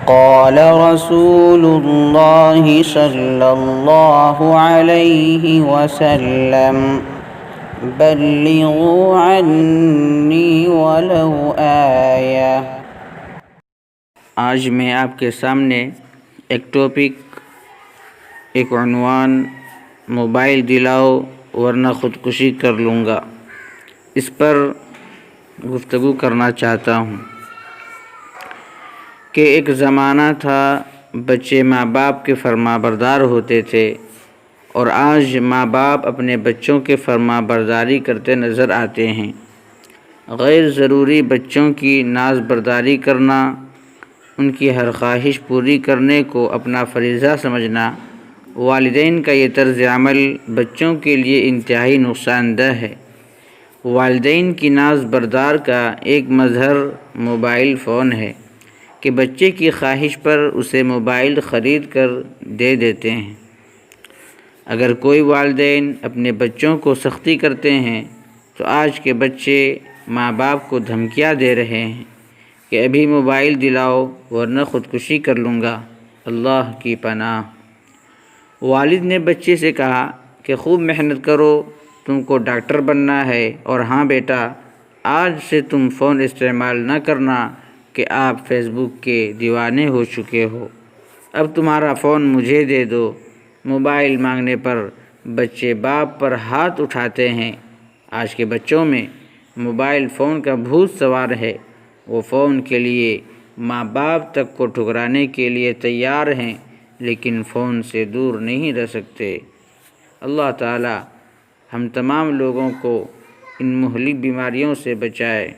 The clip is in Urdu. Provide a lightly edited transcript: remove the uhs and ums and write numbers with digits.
قال رسول الله صلى الله عليه وسلم بلغوا عني ولو آية۔ آج میں آپ کے سامنے ایک ٹاپک، ایک عنوان موبائل دلاؤ ورنہ خودکشی کر لوں گا، اس پر گفتگو کرنا چاہتا ہوں کہ ایک زمانہ تھا بچے ماں باپ کے فرما بردار ہوتے تھے، اور آج ماں باپ اپنے بچوں کے فرما برداری کرتے نظر آتے ہیں۔ غیر ضروری بچوں کی ناز برداری کرنا، ان کی ہر خواہش پوری کرنے کو اپنا فریضہ سمجھنا، والدین کا یہ طرز عمل بچوں کے لیے انتہائی نقصان دہ ہے۔ والدین کی ناز بردار کا ایک مظہر موبائل فون ہے کہ بچے کی خواہش پر اسے موبائل خرید کر دے دیتے ہیں۔ اگر کوئی والدین اپنے بچوں کو سختی کرتے ہیں تو آج کے بچے ماں باپ کو دھمکیاں دے رہے ہیں کہ ابھی موبائل دلاؤ ورنہ خودکشی کر لوں گا، اللہ کی پناہ۔ والد نے بچے سے کہا کہ خوب محنت کرو، تم کو ڈاکٹر بننا ہے، اور ہاں بیٹا، آج سے تم فون استعمال نہ کرنا کہ آپ فیس بک کے دیوانے ہو چکے ہو، اب تمہارا فون مجھے دے دو۔ موبائل مانگنے پر بچے باپ پر ہاتھ اٹھاتے ہیں۔ آج کے بچوں میں موبائل فون کا بھوت سوار ہے، وہ فون کے لیے ماں باپ تک کو ٹھکرانے کے لیے تیار ہیں، لیکن فون سے دور نہیں رہ سکتے۔ اللہ تعالی ہم تمام لوگوں کو ان مہلک بیماریوں سے بچائے۔